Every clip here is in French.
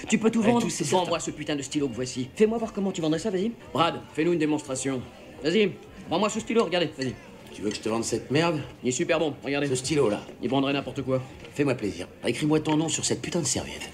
Tu peux tout vendre. tout, c'est Vends-moi ce putain de stylo que voici. Fais-moi voir comment tu vendrais ça, vas-y. Brad, fais-nous une démonstration. Vas-y, vends-moi ce stylo, regardez, vas-y. Tu veux que je te vende cette merde? Il est super bon, regardez. Ce stylo-là. Il prendrait n'importe quoi. Fais-moi plaisir. Écris-moi ton nom sur cette putain de serviette.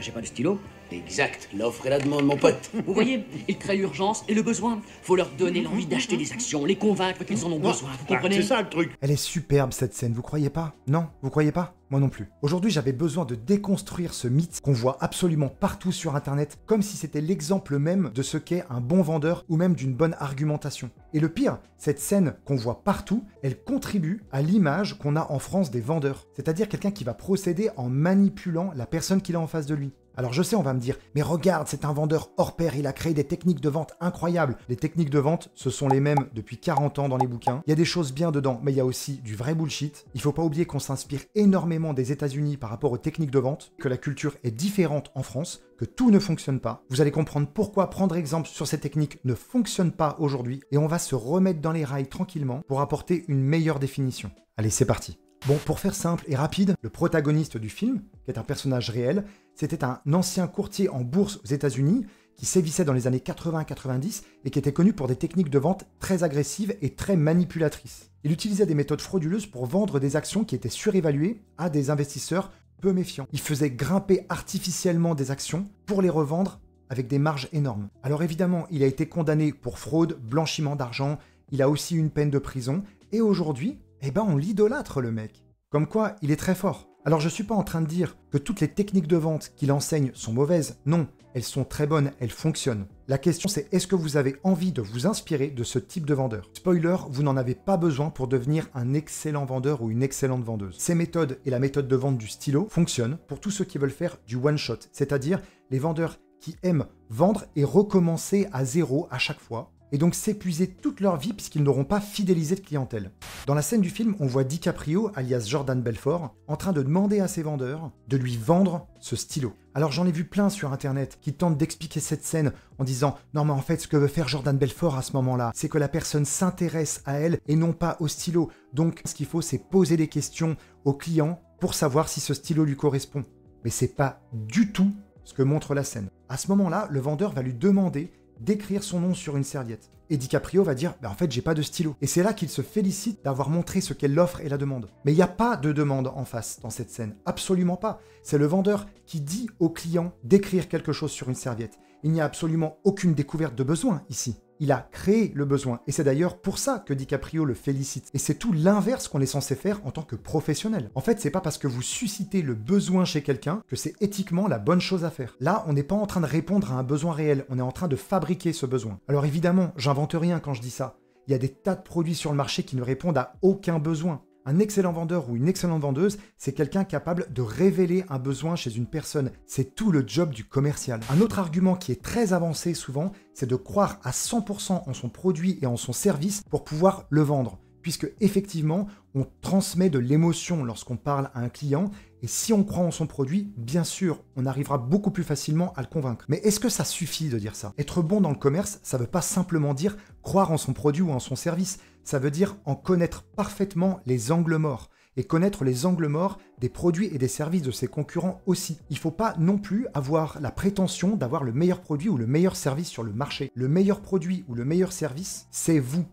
J'ai pas de stylo. Exact. L'offre et la demande, mon pote. Vous voyez, ils créent l'urgence et le besoin. Faut leur donner l'envie d'acheter des actions, les convaincre qu'ils en ont besoin, vous comprenez? C'est ça le truc. Elle est superbe cette scène, vous croyez pas? Non, vous croyez pas? Moi non plus. Aujourd'hui, j'avais besoin de déconstruire ce mythe qu'on voit absolument partout sur internet, comme si c'était l'exemple même de ce qu'est un bon vendeur ou même d'une bonne argumentation. Et le pire, cette scène qu'on voit partout, elle contribue à l'image qu'on a en France des vendeurs. C'est-à-dire quelqu'un qui va procéder en manipulant la personne qu'il a en face de lui. Alors je sais, on va me dire, mais regarde, c'est un vendeur hors pair, il a créé des techniques de vente incroyables. Les techniques de vente, ce sont les mêmes depuis 40 ans dans les bouquins. Il y a des choses bien dedans, mais il y a aussi du vrai bullshit. Il faut pas oublier qu'on s'inspire énormément des États-Unis par rapport aux techniques de vente, que la culture est différente en France, que tout ne fonctionne pas. Vous allez comprendre pourquoi prendre exemple sur ces techniques ne fonctionne pas aujourd'hui, et on va se remettre dans les rails tranquillement pour apporter une meilleure définition. Allez, c'est parti. Bon, pour faire simple et rapide, le protagoniste du film, qui est un personnage réel, c'était un ancien courtier en bourse aux États-Unis qui sévissait dans les années 80-90 et qui était connu pour des techniques de vente très agressives et très manipulatrices. Il utilisait des méthodes frauduleuses pour vendre des actions qui étaient surévaluées à des investisseurs peu méfiants. Il faisait grimper artificiellement des actions pour les revendre avec des marges énormes. Alors évidemment, il a été condamné pour fraude, blanchiment d'argent, il a aussi une peine de prison et aujourd'hui, on l'idolâtre le mec. Comme quoi, il est très fort. Alors je suis pas en train de dire que toutes les techniques de vente qu'il enseigne sont mauvaises. Non, elles sont très bonnes, elles fonctionnent. La question c'est, est-ce que vous avez envie de vous inspirer de ce type de vendeur? Spoiler, vous n'en avez pas besoin pour devenir un excellent vendeur ou une excellente vendeuse. Ces méthodes et la méthode de vente du stylo fonctionnent pour tous ceux qui veulent faire du one-shot, c'est-à-dire les vendeurs qui aiment vendre et recommencer à zéro à chaque fois, et donc s'épuiser toute leur vie puisqu'ils n'auront pas fidélisé de clientèle. Dans la scène du film, on voit DiCaprio, alias Jordan Belfort, en train de demander à ses vendeurs de lui vendre ce stylo. Alors j'en ai vu plein sur internet qui tentent d'expliquer cette scène en disant « Non mais en fait ce que veut faire Jordan Belfort à ce moment-là, c'est que la personne s'intéresse à elle et non pas au stylo. Donc ce qu'il faut c'est poser des questions au client pour savoir si ce stylo lui correspond. » Mais c'est pas du tout ce que montre la scène. À ce moment-là, le vendeur va lui demander d'écrire son nom sur une serviette. Et DiCaprio va dire en fait j'ai pas de stylo. Et c'est là qu'il se félicite d'avoir montré ce qu'est l'offre et la demande. Mais il n'y a pas de demande en face dans cette scène, absolument pas. C'est le vendeur qui dit au client d'écrire quelque chose sur une serviette. Il n'y a absolument aucune découverte de besoin ici. Il a créé le besoin et c'est d'ailleurs pour ça que DiCaprio le félicite. Et c'est tout l'inverse qu'on est censé faire en tant que professionnel. En fait, c'est pas parce que vous suscitez le besoin chez quelqu'un que c'est éthiquement la bonne chose à faire. Là, on n'est pas en train de répondre à un besoin réel, on est en train de fabriquer ce besoin. Alors évidemment, j'invente rien quand je dis ça. Il y a des tas de produits sur le marché qui ne répondent à aucun besoin. Un excellent vendeur ou une excellente vendeuse, c'est quelqu'un capable de révéler un besoin chez une personne. C'est tout le job du commercial. Un autre argument qui est très avancé souvent, c'est de croire à 100% en son produit et en son service pour pouvoir le vendre. Puisque effectivement, on transmet de l'émotion lorsqu'on parle à un client et si on croit en son produit, bien sûr, on arrivera beaucoup plus facilement à le convaincre. Mais est-ce que ça suffit de dire ça? Être bon dans le commerce, ça ne veut pas simplement dire croire en son produit ou en son service. Ça veut dire en connaître parfaitement les angles morts et connaître les angles morts des produits et des services de ses concurrents aussi. Il ne faut pas non plus avoir la prétention d'avoir le meilleur produit ou le meilleur service sur le marché. Le meilleur produit ou le meilleur service, c'est vous.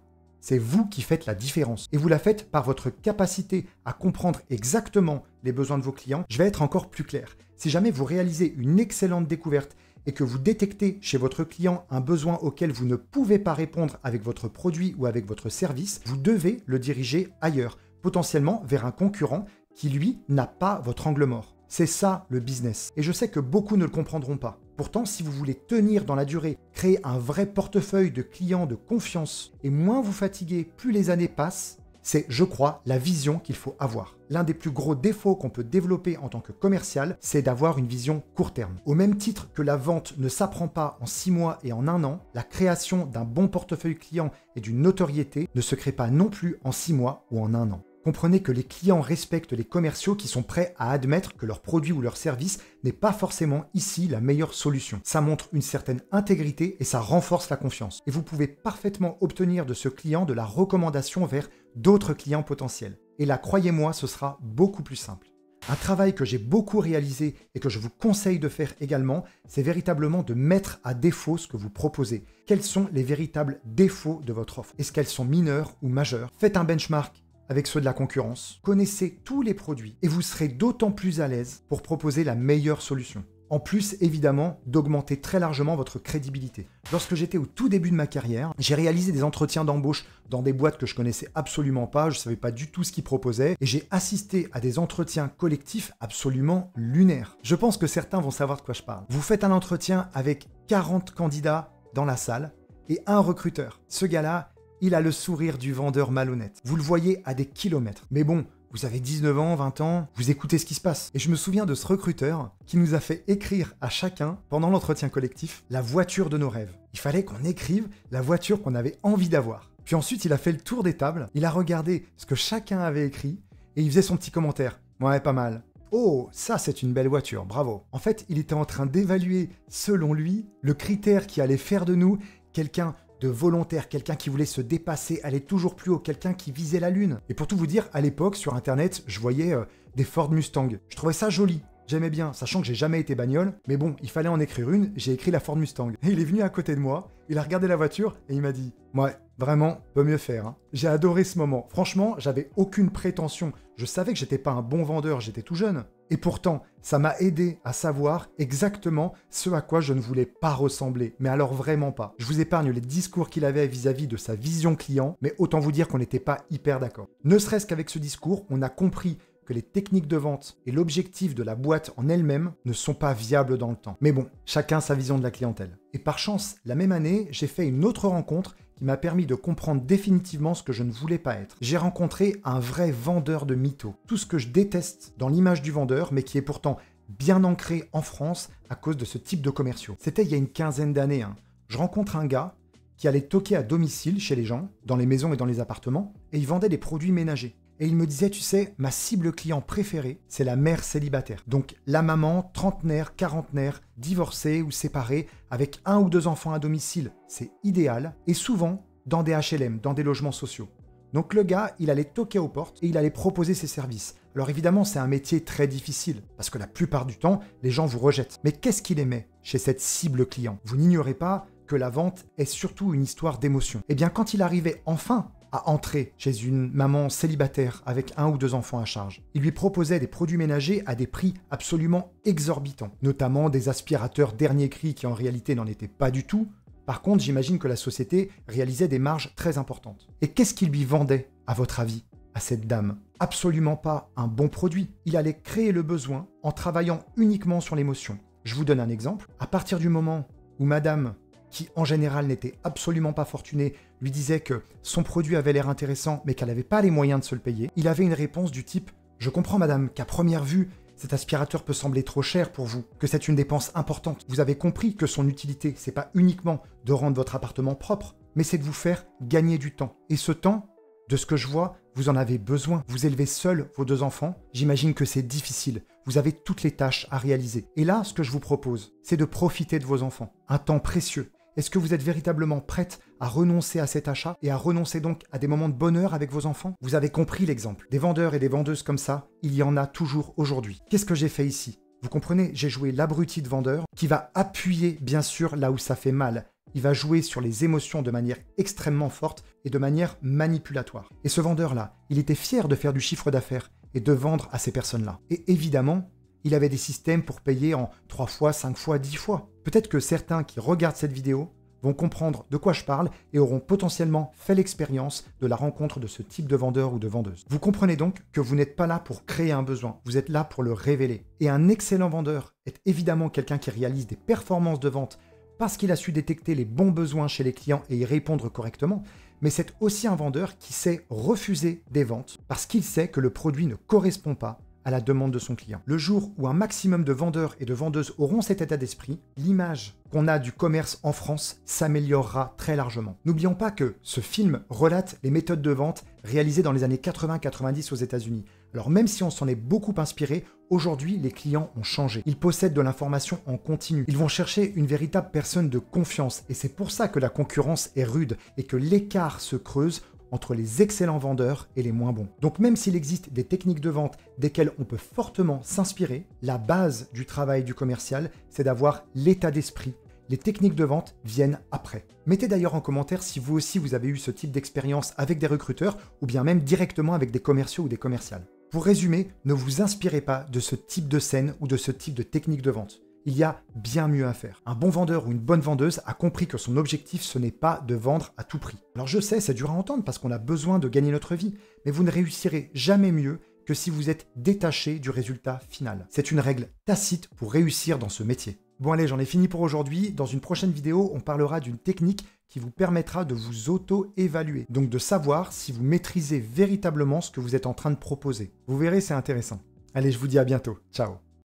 C'est vous qui faites la différence. Et vous la faites par votre capacité à comprendre exactement les besoins de vos clients. Je vais être encore plus clair. Si jamais vous réalisez une excellente découverte et que vous détectez chez votre client un besoin auquel vous ne pouvez pas répondre avec votre produit ou avec votre service, vous devez le diriger ailleurs, potentiellement vers un concurrent qui, lui, n'a pas votre angle mort. C'est ça le business. Et je sais que beaucoup ne le comprendront pas. Pourtant, si vous voulez tenir dans la durée, créer un vrai portefeuille de clients de confiance, et moins vous fatiguez, plus les années passent, c'est, je crois, la vision qu'il faut avoir. L'un des plus gros défauts qu'on peut développer en tant que commercial, c'est d'avoir une vision court terme. Au même titre que la vente ne s'apprend pas en 6 mois et en 1 an, la création d'un bon portefeuille client et d'une notoriété ne se crée pas non plus en 6 mois ou en 1 an. Comprenez que les clients respectent les commerciaux qui sont prêts à admettre que leur produit ou leur service n'est pas forcément ici la meilleure solution. Ça montre une certaine intégrité et ça renforce la confiance. Et vous pouvez parfaitement obtenir de ce client de la recommandation vers d'autres clients potentiels. Et là, croyez-moi, ce sera beaucoup plus simple. Un travail que j'ai beaucoup réalisé et que je vous conseille de faire également, c'est véritablement de mettre à défaut ce que vous proposez. Quels sont les véritables défauts de votre offre? Est-ce qu'elles sont mineures ou majeures? Faites un benchmark avec ceux de la concurrence. Connaissez tous les produits et vous serez d'autant plus à l'aise pour proposer la meilleure solution. En plus, évidemment, d'augmenter très largement votre crédibilité. Lorsque j'étais au tout début de ma carrière, j'ai réalisé des entretiens d'embauche dans des boîtes que je connaissais absolument pas, je savais pas du tout ce qu'ils proposaient, et j'ai assisté à des entretiens collectifs absolument lunaires. Je pense que certains vont savoir de quoi je parle. Vous faites un entretien avec 40 candidats dans la salle et un recruteur. Ce gars-là, il a le sourire du vendeur malhonnête. Vous le voyez à des kilomètres. Mais bon, vous avez 19 ans, 20 ans, vous écoutez ce qui se passe. Et je me souviens de ce recruteur qui nous a fait écrire à chacun, pendant l'entretien collectif, la voiture de nos rêves. Il fallait qu'on écrive la voiture qu'on avait envie d'avoir. Puis ensuite, il a fait le tour des tables, il a regardé ce que chacun avait écrit, et il faisait son petit commentaire. Ouais, pas mal. Oh, ça c'est une belle voiture, bravo. En fait, il était en train d'évaluer, selon lui, le critère qui allait faire de nous quelqu'un de volontaire, quelqu'un qui voulait se dépasser, aller toujours plus haut, quelqu'un qui visait la lune. Et pour tout vous dire, à l'époque, sur Internet, je voyais des Ford Mustang. Je trouvais ça joli, j'aimais bien, sachant que j'ai jamais été bagnole, mais bon, il fallait en écrire une, j'ai écrit la Ford Mustang. Et il est venu à côté de moi, il a regardé la voiture et il m'a dit « Ouais, vraiment, peut mieux faire. Hein. » J'ai adoré ce moment. Franchement, j'avais aucune prétention. Je savais que j'étais pas un bon vendeur, j'étais tout jeune. Et pourtant, ça m'a aidé à savoir exactement ce à quoi je ne voulais pas ressembler. Mais alors vraiment pas. Je vous épargne les discours qu'il avait vis-à-vis de sa vision client, mais autant vous dire qu'on n'était pas hyper d'accord. Ne serait-ce qu'avec ce discours, on a compris que les techniques de vente et l'objectif de la boîte en elle-même ne sont pas viables dans le temps. Mais bon, chacun sa vision de la clientèle. Et par chance, la même année, j'ai fait une autre rencontre qui m'a permis de comprendre définitivement ce que je ne voulais pas être. J'ai rencontré un vrai vendeur de mythos. Tout ce que je déteste dans l'image du vendeur, mais qui est pourtant bien ancré en France à cause de ce type de commerciaux. C'était il y a une quinzaine d'années. Hein. Je rencontre un gars qui allait toquer à domicile chez les gens, dans les maisons et dans les appartements, et il vendait des produits ménagers. Et il me disait, tu sais, ma cible client préférée, c'est la mère célibataire. Donc la maman, trentenaire, quarantenaire, divorcée ou séparée, avec 1 ou 2 enfants à domicile, c'est idéal, et souvent dans des HLM, dans des logements sociaux. Donc le gars, il allait toquer aux portes et il allait proposer ses services. Alors évidemment, c'est un métier très difficile, parce que la plupart du temps, les gens vous rejettent. Mais qu'est-ce qu'il aimait chez cette cible client? Vous n'ignorez pas que la vente est surtout une histoire d'émotion. Et bien quand il arrivait enfin à entrer chez une maman célibataire avec 1 ou 2 enfants à charge, il lui proposait des produits ménagers à des prix absolument exorbitants, notamment des aspirateurs dernier cri qui en réalité n'en étaient pas du tout. Par contre, j'imagine que la société réalisait des marges très importantes. Et qu'est-ce qu'il lui vendait, à votre avis, à cette dame? Absolument pas un bon produit. Il allait créer le besoin en travaillant uniquement sur l'émotion. Je vous donne un exemple. À partir du moment où madame, qui en général n'était absolument pas fortunée, lui disait que son produit avait l'air intéressant mais qu'elle n'avait pas les moyens de se le payer, il avait une réponse du type « Je comprends madame qu'à première vue, cet aspirateur peut sembler trop cher pour vous, que c'est une dépense importante. Vous avez compris que son utilité, c'est pas uniquement de rendre votre appartement propre, mais c'est de vous faire gagner du temps. Et ce temps, de ce que je vois, vous en avez besoin. Vous élevez seul vos 2 enfants. J'imagine que c'est difficile. Vous avez toutes les tâches à réaliser. Et là, ce que je vous propose, c'est de profiter de vos enfants. Un temps précieux. Est-ce que vous êtes véritablement prête à renoncer à cet achat et à renoncer donc à des moments de bonheur avec vos enfants? Vous avez compris l'exemple. Des vendeurs et des vendeuses comme ça, il y en a toujours aujourd'hui. Qu'est-ce que j'ai fait ici? Vous comprenez, j'ai joué l'abruti de vendeur qui va appuyer bien sûr là où ça fait mal. Il va jouer sur les émotions de manière extrêmement forte et de manière manipulatoire. Et ce vendeur-là, il était fier de faire du chiffre d'affaires et de vendre à ces personnes-là. Et évidemment, il avait des systèmes pour payer en 3 fois, 5 fois, 10 fois. Peut-être que certains qui regardent cette vidéo vont comprendre de quoi je parle et auront potentiellement fait l'expérience de la rencontre de ce type de vendeur ou de vendeuse. Vous comprenez donc que vous n'êtes pas là pour créer un besoin, vous êtes là pour le révéler. Et un excellent vendeur est évidemment quelqu'un qui réalise des performances de vente parce qu'il a su détecter les bons besoins chez les clients et y répondre correctement, mais c'est aussi un vendeur qui sait refuser des ventes parce qu'il sait que le produit ne correspond pas à la demande de son client. Le jour où un maximum de vendeurs et de vendeuses auront cet état d'esprit, l'image qu'on a du commerce en France s'améliorera très largement. N'oublions pas que ce film relate les méthodes de vente réalisées dans les années 80-90 aux États-Unis. Alors même si on s'en est beaucoup inspiré, aujourd'hui les clients ont changé. Ils possèdent de l'information en continu. Ils vont chercher une véritable personne de confiance et c'est pour ça que la concurrence est rude et que l'écart se creuse entre les excellents vendeurs et les moins bons. Donc même s'il existe des techniques de vente desquelles on peut fortement s'inspirer, la base du travail du commercial, c'est d'avoir l'état d'esprit. Les techniques de vente viennent après. Mettez d'ailleurs en commentaire si vous aussi vous avez eu ce type d'expérience avec des recruteurs ou bien même directement avec des commerciaux ou des commerciales. Pour résumer, ne vous inspirez pas de ce type de scène ou de ce type de technique de vente. Il y a bien mieux à faire. Un bon vendeur ou une bonne vendeuse a compris que son objectif, ce n'est pas de vendre à tout prix. Alors je sais, c'est dur à entendre parce qu'on a besoin de gagner notre vie, mais vous ne réussirez jamais mieux que si vous êtes détaché du résultat final. C'est une règle tacite pour réussir dans ce métier. Bon allez, j'en ai fini pour aujourd'hui. Dans une prochaine vidéo, on parlera d'une technique qui vous permettra de vous auto-évaluer. Donc de savoir si vous maîtrisez véritablement ce que vous êtes en train de proposer. Vous verrez, c'est intéressant. Allez, je vous dis à bientôt. Ciao.